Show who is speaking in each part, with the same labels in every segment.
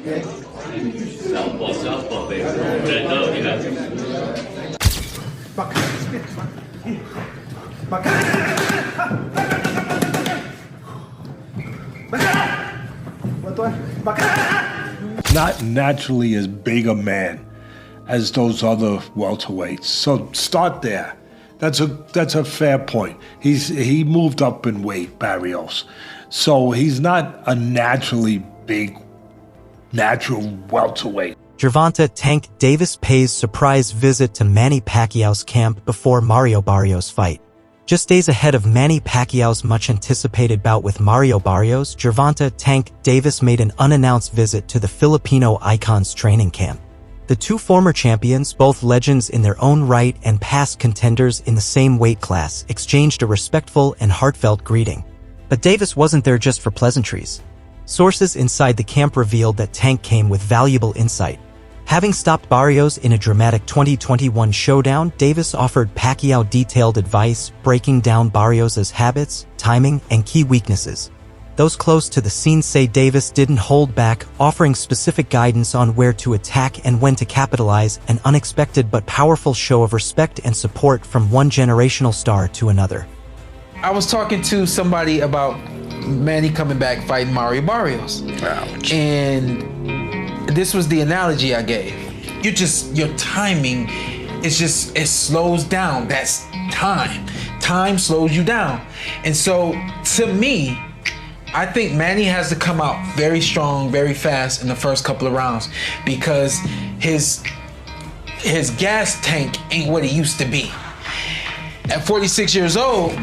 Speaker 1: right. Okay.
Speaker 2: Southpaw, baby.
Speaker 3: Not naturally as big a man as those other welterweights. So start there. That's a fair point. He moved up in weight, Barrios. So he's not a naturally big, natural welterweight.
Speaker 4: Gervonta "Tank" Davis pays surprise visit to Manny Pacquiao's camp before Mario Barrios' fight. Just days ahead of Manny Pacquiao's much-anticipated bout with Mario Barrios, Gervonta "Tank" Davis made an unannounced visit to the Filipino Icon's training camp. The two former champions, both legends in their own right and past contenders in the same weight class, exchanged a respectful and heartfelt greeting. But Davis wasn't there just for pleasantries. Sources inside the camp revealed that Tank came with valuable insight. Having stopped Barrios in a dramatic 2021 showdown, Davis offered Pacquiao detailed advice, breaking down Barrios' habits, timing, and key weaknesses. Those close to the scene say Davis didn't hold back, offering specific guidance on where to attack and when to capitalize, an unexpected but powerful show of respect and support from one generational star to another.
Speaker 5: I was talking to somebody about Manny coming back fighting Mario Barrios.
Speaker 3: Ouch.
Speaker 5: And this was the analogy I gave. Your timing, it slows down. That's time. Time slows you down. And so, to me, I think Manny has to come out very strong, very fast in the first couple of rounds because his gas tank ain't what it used to be. At 46 years old,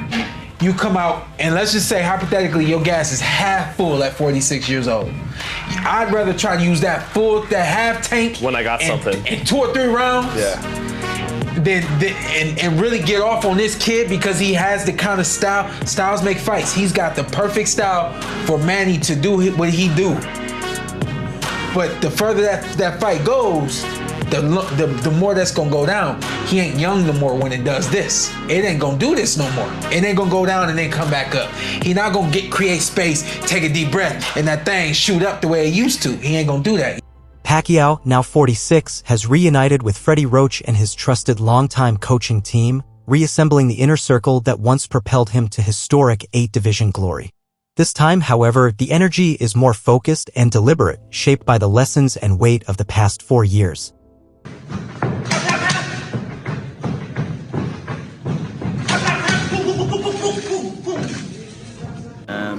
Speaker 5: you come out and let's just say hypothetically your gas is half full at 46 years old. I'd rather try to use that half tank
Speaker 6: when I got something
Speaker 5: in 2 or 3 rounds.
Speaker 6: Yeah.
Speaker 5: And really get off on this kid because he has the kind of style. Styles make fights. He's got the perfect style for Manny to do what he do. But the further that fight goes, the more that's gonna go down. He ain't young no more when it does this. It ain't gonna do this no more. It ain't gonna go down and then come back up. He not gonna create space, take a deep breath, and that thing shoot up the way it used to. He ain't gonna do that.
Speaker 4: Pacquiao, now 46, has reunited with Freddie Roach and his trusted longtime coaching team, reassembling the inner circle that once propelled him to historic 8-division glory. This time, however, the energy is more focused and deliberate, shaped by the lessons and weight of the past 4 years.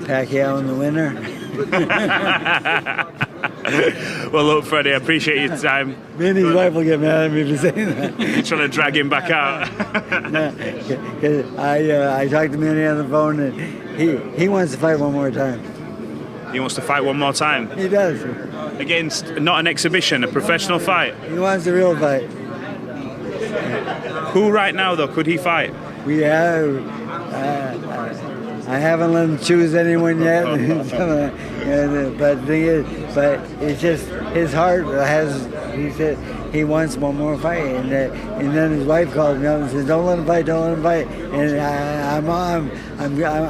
Speaker 1: Pacquiao in the winner.
Speaker 6: Well, look, Freddie, I appreciate your time.
Speaker 1: Me and his wife will get mad at me for saying that.
Speaker 6: You're trying to drag him back out.
Speaker 1: No, 'cause I talked to Manny on the phone, and he wants to fight one more time.
Speaker 6: He wants to fight one more time.
Speaker 1: He does.
Speaker 6: Against not an exhibition, a professional fight.
Speaker 1: He wants a real fight.
Speaker 6: Who right now, though, could he fight?
Speaker 1: We have. I haven't let him choose anyone yet. But the thing is, it's just his heart has. He said he wants one more fight, and then his wife called me up and said, "Don't let him fight, don't let him fight." And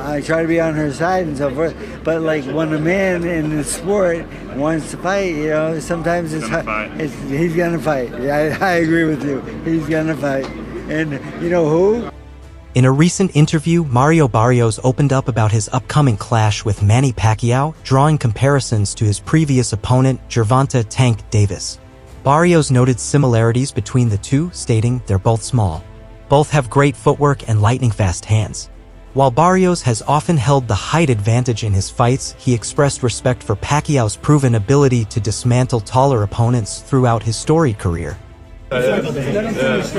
Speaker 1: I try to be on her side and so forth. But like when a man in the sport wants to fight, sometimes he's gonna fight. Yeah, I agree with you. He's gonna fight, and you know who?
Speaker 4: In a recent interview, Mario Barrios opened up about his upcoming clash with Manny Pacquiao, drawing comparisons to his previous opponent, Gervonta "Tank" Davis. Barrios noted similarities between the two, stating they're both small. Both have great footwork and lightning-fast hands. While Barrios has often held the height advantage in his fights, he expressed respect for Pacquiao's proven ability to dismantle taller opponents throughout his storied career.
Speaker 7: Yeah, it's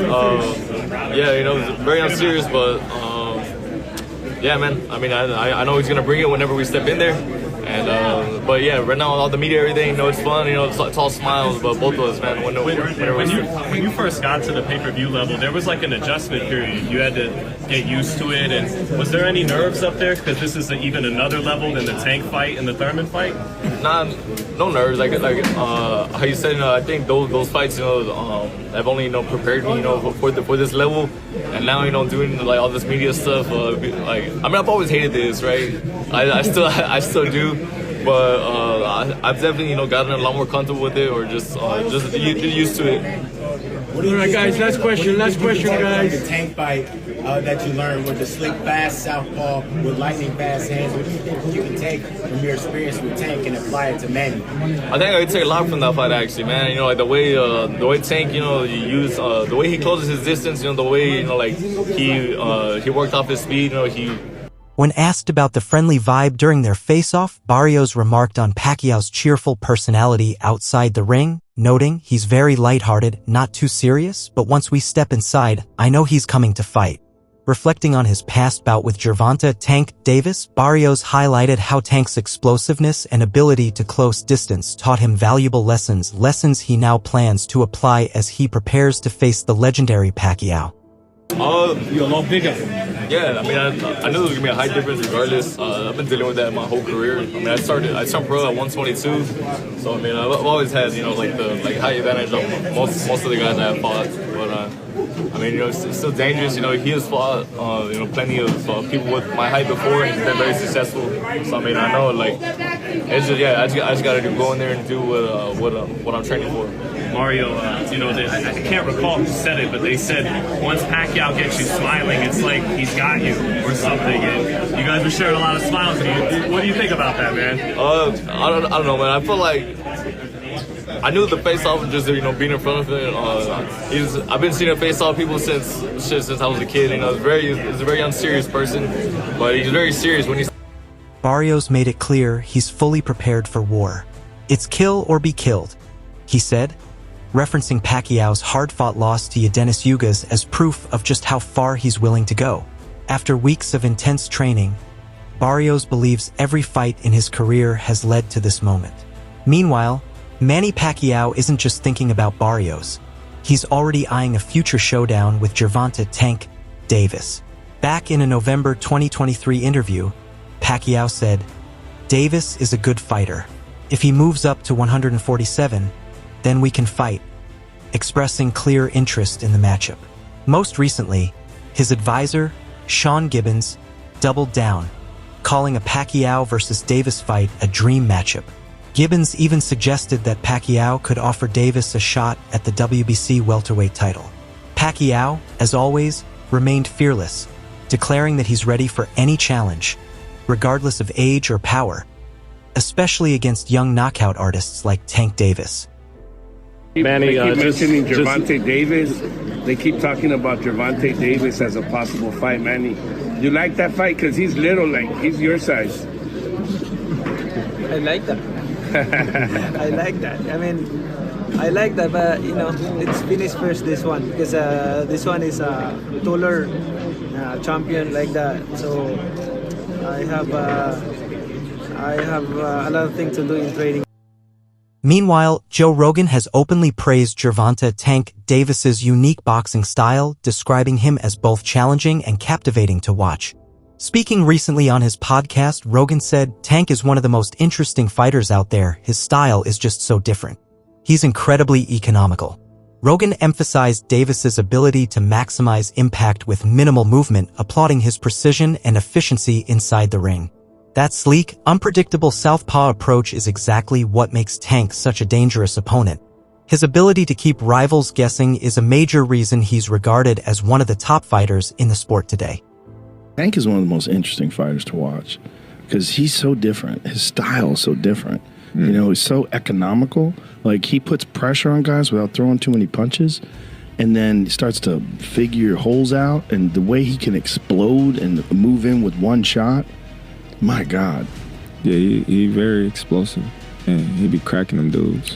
Speaker 7: very unserious, but yeah, man. I mean, I know he's gonna bring it whenever we step in there, and but yeah, right now all the media, everything, it's fun. It's all smiles, but both of us, man.
Speaker 8: When you first got to the pay-per-view level, there was like an adjustment period. You had to get used to it, and was there any nerves up there? Because this is even another level than the Tank fight and the Thurman fight.
Speaker 7: No nerves. Like how you said, I think those fights, have only prepared me, for this level, and now doing like all this media stuff. I've always hated this, right? I still do. but I've definitely gotten a lot more comfortable with it, or just used to it.
Speaker 9: All right, guys. Last question, guys.
Speaker 10: The Tank fight that you learned with the slick, fast southpaw with lightning fast hands. What do you think you can take from your experience with Tank and apply it to Manny?
Speaker 7: I think I could take a lot from that fight, actually, man. Like the way Tank, you use the way he closes his distance. The way he worked off his speed.
Speaker 4: When asked about the friendly vibe during their face-off, Barrios remarked on Pacquiao's cheerful personality outside the ring, noting he's very lighthearted, not too serious, but once we step inside, I know he's coming to fight. Reflecting on his past bout with Gervonta "Tank" Davis, Barrios highlighted how Tank's explosiveness and ability to close distance taught him valuable lessons he now plans to apply as he prepares to face the legendary Pacquiao.
Speaker 9: You're a lot bigger.
Speaker 7: Yeah, I mean, I knew there was gonna be a height difference regardless. I've been dealing with that my whole career. I mean, I started pro at 122, so I mean, I've always had the height advantage of most of the guys I have fought. But I mean, it's still dangerous. He has fought plenty of people with my height before and been very successful. So I mean, I know it's just I just gotta go in there and do what I'm training for.
Speaker 8: Mario, I can't recall who said it, but they said once Pacquiao gets you smiling, it's like he's got you or something. And you guys were sharing a lot of smiles. What do you think about that, man?
Speaker 7: I don't know, man. I feel like I knew the face-off just being in front of him. I've been seeing him face-off people since I was a kid. He's a very unserious person, but he's very serious when he's.
Speaker 4: Barrios made it clear he's fully prepared for war. It's kill or be killed, he said, referencing Pacquiao's hard-fought loss to Yadenis Ugas as proof of just how far he's willing to go. After weeks of intense training, Barrios believes every fight in his career has led to this moment. Meanwhile, Manny Pacquiao isn't just thinking about Barrios. He's already eyeing a future showdown with Gervonta "Tank" Davis. Back in a November 2023 interview, Pacquiao said, "Davis is a good fighter. If he moves up to 147, then we can fight," expressing clear interest in the matchup. Most recently, his advisor, Sean Gibbons, doubled down, calling a Pacquiao versus Davis fight a dream matchup. Gibbons even suggested that Pacquiao could offer Davis a shot at the WBC welterweight title. Pacquiao, as always, remained fearless, declaring that he's ready for any challenge, regardless of age or power, especially against young knockout artists like Tank Davis.
Speaker 11: Manny, they keep mentioning Gervonta Davis. They keep talking about Gervonta Davis as a possible fight, Manny. You like that fight? Because he's little, he's your size.
Speaker 12: I like that. I like that. I mean, I like that, but let's finish first this one, because this one is a taller champion like that. So I have a lot of things to do in training.
Speaker 4: Meanwhile, Joe Rogan has openly praised Gervonta "Tank" Davis's unique boxing style, describing him as both challenging and captivating to watch. Speaking recently on his podcast, Rogan said, "Tank is one of the most interesting fighters out there. His style is just so different. He's incredibly economical." Rogan emphasized Davis's ability to maximize impact with minimal movement, applauding his precision and efficiency inside the ring. That sleek, unpredictable southpaw approach is exactly what makes Tank such a dangerous opponent. His ability to keep rivals guessing is a major reason he's regarded as one of the top fighters in the sport today.
Speaker 13: Tank is one of the most interesting fighters to watch because he's so different. His style is so different. He's so economical. He puts pressure on guys without throwing too many punches, and then he starts to figure holes out, and the way he can explode and move in with one shot, my God.
Speaker 14: Yeah, he very explosive. And he be cracking them dudes.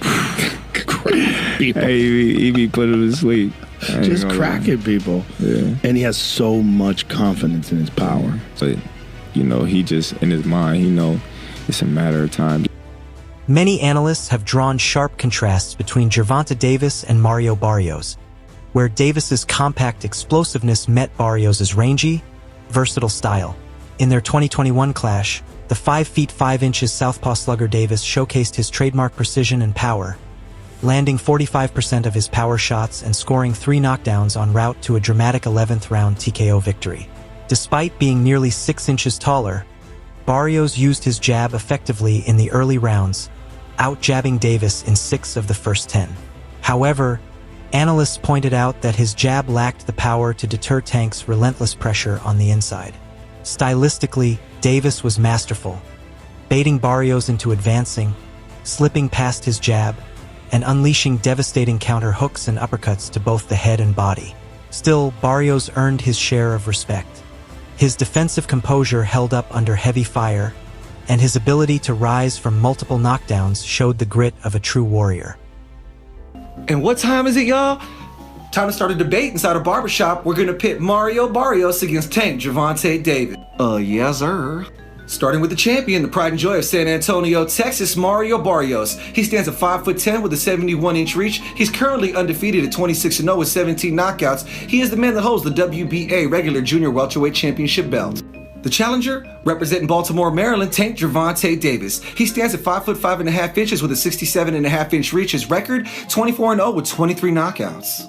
Speaker 14: Hey, he be putting them to sleep.
Speaker 13: Just cracking people.
Speaker 14: Yeah.
Speaker 13: And he has so much confidence in his power.
Speaker 14: But, he just, in his mind, it's a matter of time.
Speaker 4: Many analysts have drawn sharp contrasts between Gervonta Davis and Mario Barrios, where Davis's compact explosiveness met Barrios' rangy, versatile style. In their 2021 clash, the 5 feet 5 inches southpaw slugger Davis showcased his trademark precision and power, landing 45% of his power shots and scoring 3 knockdowns en route to a dramatic 11th round TKO victory. Despite being nearly 6 inches taller, Barrios used his jab effectively in the early rounds, out-jabbing Davis in 6 of the first 10. However, analysts pointed out that his jab lacked the power to deter Tank's relentless pressure on the inside. Stylistically, Davis was masterful, baiting Barrios into advancing, slipping past his jab, and unleashing devastating counter hooks and uppercuts to both the head and body. Still, Barrios earned his share of respect. His defensive composure held up under heavy fire, and his ability to rise from multiple knockdowns showed the grit of a true warrior.
Speaker 15: And what time is it, y'all? Time to start a debate inside a barbershop. We're gonna pit Mario Barrios against Tank Gervonta Davis. Yes, sir. Starting with the champion, the pride and joy of San Antonio, Texas, Mario Barrios. He stands at 5'10" with a 71-inch reach. He's currently undefeated at 26-0 with 17 knockouts. He is the man that holds the WBA regular junior welterweight championship belt. The challenger, representing Baltimore, Maryland, Tank Gervonta Davis. He stands at 5'5.5" with a 67.5-inch reach. His record, 24-0 with 23 knockouts.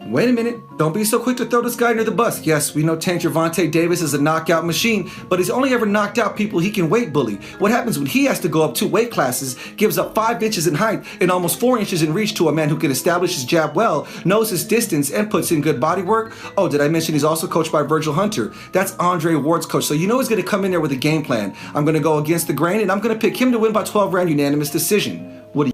Speaker 15: Wait a minute, don't be so quick to throw this guy under the bus. Yes, we know Tank Gervonta Davis is a knockout machine, but he's only ever knocked out people he can weight bully. What happens when he has to go up 2 weight classes, gives up 5 inches in height and almost 4 inches in reach to a man who can establish his jab well, knows his distance, and puts in good body work? Oh, did I mention he's also coached by Virgil Hunter? That's Andre Ward's coach, so you know he's going to come in there with a game plan. I'm going to go against the grain, and I'm going to pick him to win by 12-round unanimous decision. What do you...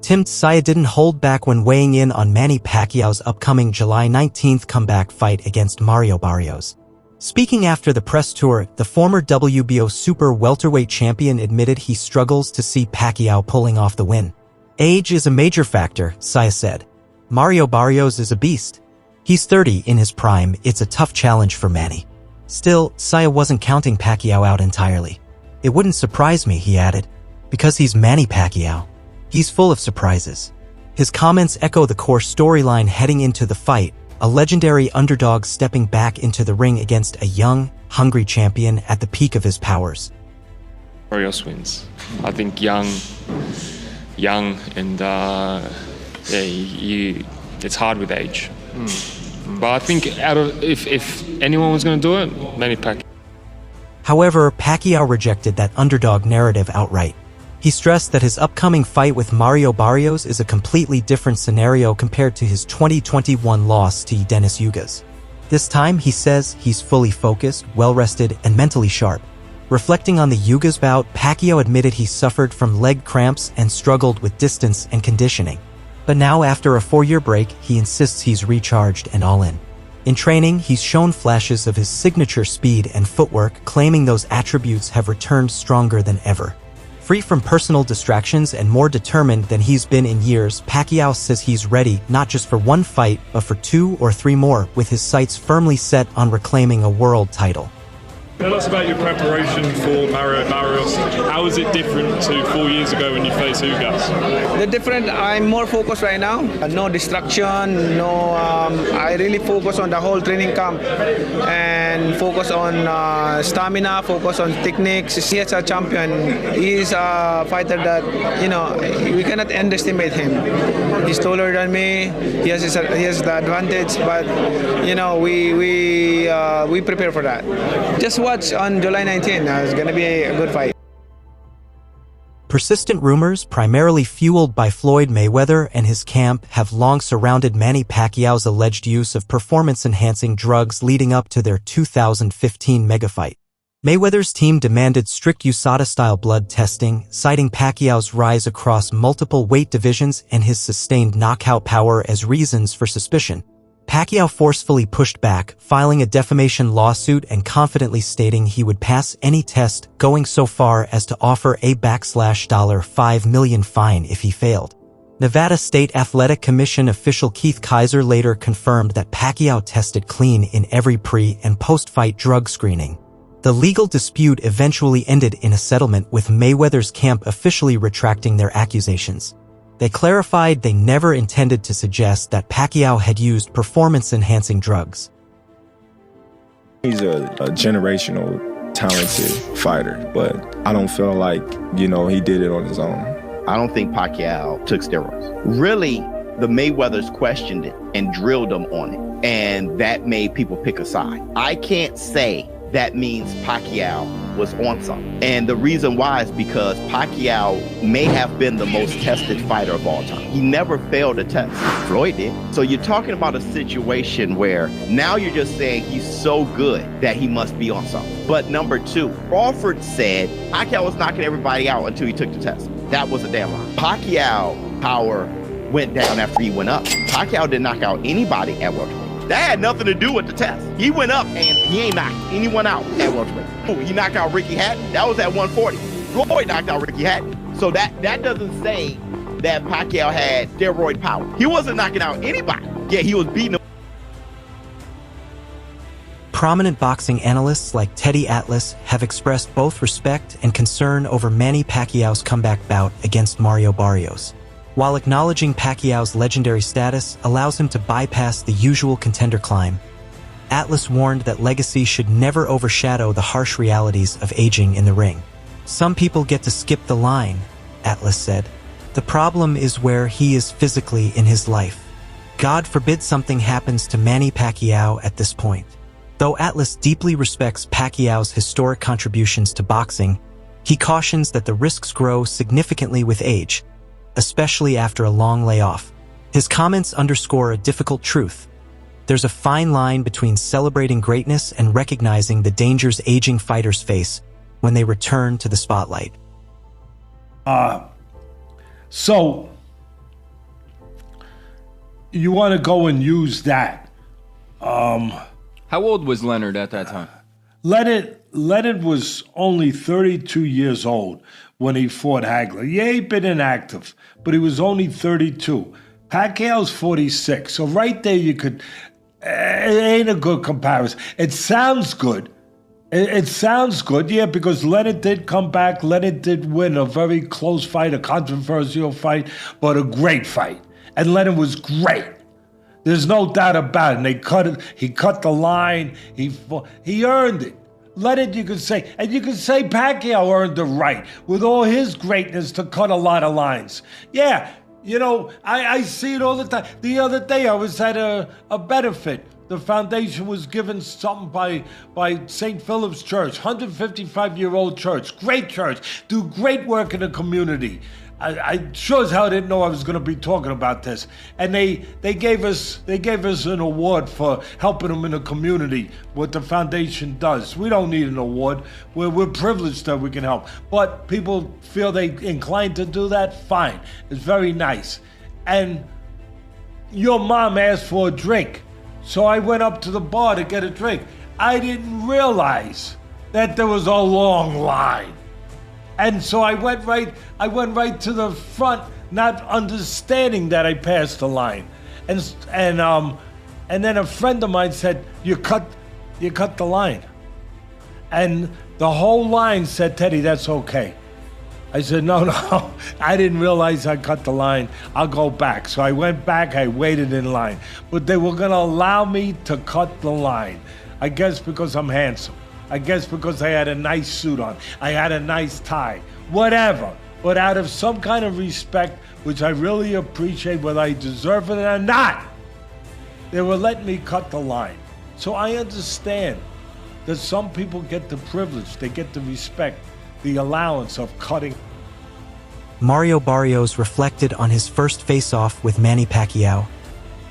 Speaker 4: Tim Tszyu didn't hold back when weighing in on Manny Pacquiao's upcoming July 19th comeback fight against Mario Barrios. Speaking after the press tour, the former WBO super welterweight champion admitted he struggles to see Pacquiao pulling off the win. Age is a major factor, Tszyu said. Mario Barrios is a beast. He's 30 in his prime. It's a tough challenge for Manny. Still, Tszyu wasn't counting Pacquiao out entirely. It wouldn't surprise me, he added, because he's Manny Pacquiao. He's full of surprises. His comments echo the core storyline heading into the fight, a legendary underdog stepping back into the ring against a young, hungry champion at the peak of his powers.
Speaker 16: Barrios wins. I think young, and it's hard with age. But I think if anyone was going to do it, Manny Pacquiao.
Speaker 4: However, Pacquiao rejected that underdog narrative outright. He stressed that his upcoming fight with Mario Barrios is a completely different scenario compared to his 2021 loss to Dennis Yugas. This time, he says he's fully focused, well-rested, and mentally sharp. Reflecting on the Yugas bout, Pacquiao admitted he suffered from leg cramps and struggled with distance and conditioning. But now, after a 4-year break, he insists he's recharged and all in. In training, he's shown flashes of his signature speed and footwork, claiming those attributes have returned stronger than ever. Free from personal distractions and more determined than he's been in years, Pacquiao says he's ready not just for 1 fight, but for 2 or 3 more, with his sights firmly set on reclaiming a world title.
Speaker 6: Tell us about your preparation for Mario Barrios. How is it different to 4 years ago when you faced Ugas?
Speaker 12: The different, I'm more focused right now. No distraction, I really focus on the whole training camp and focus on stamina, focus on techniques. He is a champion. He is a fighter that, we cannot underestimate him. He's taller than me. He has the advantage, but, we prepare for that. Just watch on July 19th. It's going to be a good fight.
Speaker 4: Persistent rumors, primarily fueled by Floyd Mayweather and his camp, have long surrounded Manny Pacquiao's alleged use of performance-enhancing drugs leading up to their 2015 megafight. Mayweather's team demanded strict USADA-style blood testing, citing Pacquiao's rise across multiple weight divisions and his sustained knockout power as reasons for suspicion. Pacquiao forcefully pushed back, filing a defamation lawsuit and confidently stating he would pass any test, going so far as to offer a $5 million fine if he failed. Nevada State Athletic Commission official Keith Kaiser later confirmed that Pacquiao tested clean in every pre- and post-fight drug screening. The legal dispute eventually ended in a settlement, with Mayweather's camp officially retracting their accusations. They clarified they never intended to suggest that Pacquiao had used performance-enhancing drugs.
Speaker 14: He's a generational, talented fighter, but I don't feel like, he did it on his own.
Speaker 17: I don't think Pacquiao took steroids. Really, the Mayweathers questioned it and drilled him on it, and that made people pick a side. I can't say that means Pacquiao was on something. And the reason why is because Pacquiao may have been the most tested fighter of all time. He never failed a test. Floyd did. So you're talking about a situation where now you're just saying he's so good that he must be on something. But number two, Crawford said Pacquiao was knocking everybody out until he took the test. That was a damn lie. Pacquiao power went down after he went up. Pacquiao didn't knock out anybody at welterweight. That had nothing to do with the test. He went up and he ain't knocked anyone out at welterweight. He knocked out Ricky Hatton. That was at 140. Floyd knocked out Ricky Hatton. So that doesn't say that Pacquiao had steroid power. He wasn't knocking out anybody. Yeah, he was beating them.
Speaker 4: Prominent boxing analysts like Teddy Atlas have expressed both respect and concern over Manny Pacquiao's comeback bout against Mario Barrios, while acknowledging Pacquiao's legendary status allows him to bypass the usual contender climb. Atlas warned that legacy should never overshadow the harsh realities of aging in the ring. Some people get to skip the line, Atlas said. The problem is where he is physically in his life. God forbid something happens to Manny Pacquiao at this point. Though Atlas deeply respects Pacquiao's historic contributions to boxing, he cautions that the risks grow significantly with age, especially after a long layoff. His comments underscore a difficult truth. There's a fine line between celebrating greatness and recognizing the dangers aging fighters face when they return to the spotlight.
Speaker 3: So you want to go and use that.
Speaker 18: How old was Leonard at that time?
Speaker 3: Leonard was only 32 years old when he fought Hagler. Yeah, he'd been inactive, but he was only 32. Pacquiao's 46. So right there you could, it ain't a good comparison. It sounds good. It sounds good, yeah, because Leonard did come back. Leonard did win a very close fight, a controversial fight, but a great fight. And Leonard was great. There's no doubt about it. And they cut it. He cut the line. He earned it. Leonard, you could say, and you could say Pacquiao earned the right with all his greatness to cut a lot of lines. Yeah, you know, I see it all the time. The other day I was at a benefit. The foundation was given something by St. Philip's Church, 155-year-old church, great church, do great work in the community. I sure as hell didn't know I was going to be talking about this. And they gave us an award for helping them in the community, what the foundation does. We don't need an award. We're privileged that we can help. But people feel they inclined to do that, fine. It's very nice. And your mom asked for a drink. So I went up to the bar to get a drink. I didn't realize that there was a long line. And so I went right to the front, not understanding that I passed the line. And then a friend of mine said, you cut the line. And the whole line said, Teddy, that's okay. I said, no, I didn't realize I cut the line. I'll go back. So I went back, I waited in line. But they were gonna allow me to cut the line. I guess because I'm handsome. I guess because I had a nice suit on. I had a nice tie. Whatever. But out of some kind of respect, which I really appreciate, whether I deserve it or not, they were letting me cut the line. So I understand that some people get the privilege, they get the respect, the allowance of cutting.
Speaker 4: Mario Barrios reflected on his first face-off with Manny Pacquiao,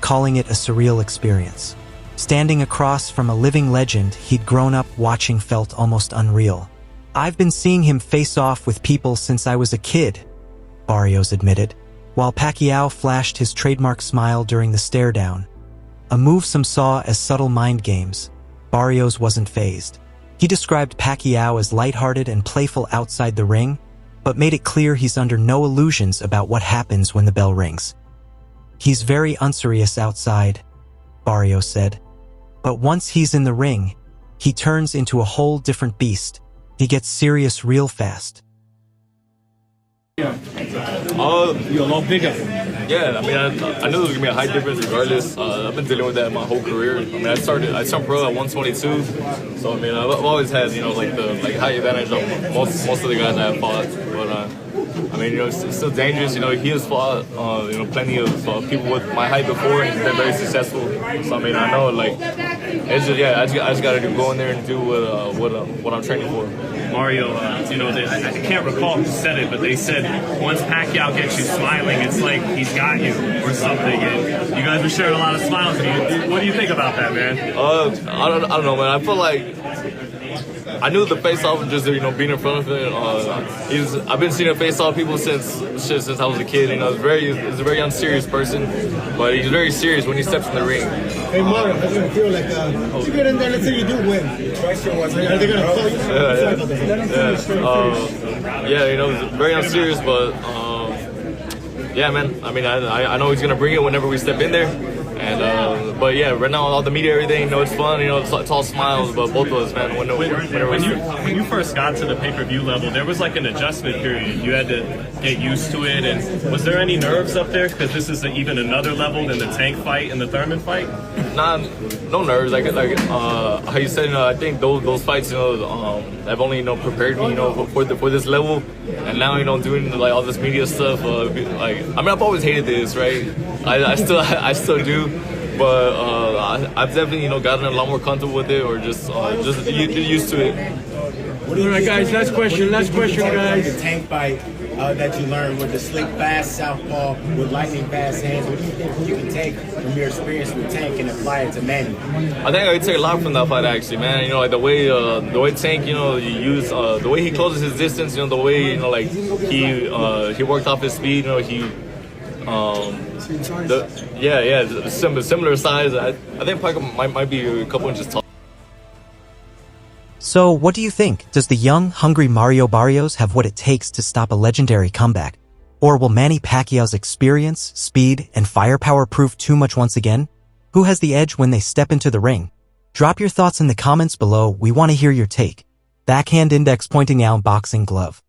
Speaker 4: calling it a surreal experience. Standing across from a living legend he'd grown up watching felt almost unreal. I've been seeing him face off with people since I was a kid, Barrios admitted, while Pacquiao flashed his trademark smile during the stare-down. A move some saw as subtle mind games, Barrios wasn't fazed. He described Pacquiao as lighthearted and playful outside the ring, but made it clear he's under no illusions about what happens when the bell rings. He's very unserious outside, Barrios said. But once he's in the ring, he turns into a whole different beast. He gets serious real fast.
Speaker 7: You're a lot bigger. Yeah, I mean, I knew there was gonna be a height difference regardless. I've been dealing with that my whole career. I mean, I started pro at 122, so I mean, I've always had like height advantage on most of the guys I have fought. But I mean, it's still dangerous. He has fought plenty of people with my height before, and he's been very successful. So I mean, I know it's just I just got to go in there and do what I'm training for.
Speaker 8: Mario, I can't recall who said it, but they said once Pacquiao gets you smiling, it's like he's got you or something. And you guys were sharing a lot of smiles. What do you think about that, man?
Speaker 7: I don't know, man. I feel like I knew the face-off just being in front of him. I've been seeing a face-off people since I was a kid. He's a very unserious person, but he's very serious when he steps in the ring.
Speaker 10: Hey Mario, how does it feel like you get in there? Let's say you do win. Are they gonna call you?
Speaker 7: Very unserious, but yeah, man. I mean, I know he's gonna bring it whenever we step in there. And but yeah, right now all the media, everything, it's fun. It's all smiles, but both of us, man.
Speaker 8: When you first got to the pay-per-view level, there was like an adjustment period. You had to get used to it. And was there any nerves up there? Because this is even another level than the Tank fight and the Thurman fight.
Speaker 7: Nah, no nerves. Like how you said, I think those fights, have only prepared me, for this level. And now doing like all this media stuff. I've always hated this, right? I still do. But I've definitely, gotten a lot more comfortable with it, or just used to it.
Speaker 9: All right, guys. Last question, guys.
Speaker 10: The Tank fight that you learned with the slick, fast southpaw with lightning fast hands. What do you think you can take from your experience with Tank and apply it to Manny?
Speaker 7: I think I could take a lot from that fight, actually, man. Like the way Tank, you use the way he closes his distance. The way he worked off his speed. Similar size. I think Pacquiao might be a couple inches tall.
Speaker 4: So, what do you think? Does the young, hungry Mario Barrios have what it takes to stop a legendary comeback? Or will Manny Pacquiao's experience, speed, and firepower prove too much once again? Who has the edge when they step into the ring? Drop your thoughts in the comments below. We want to hear your take. Backhand index pointing out boxing glove.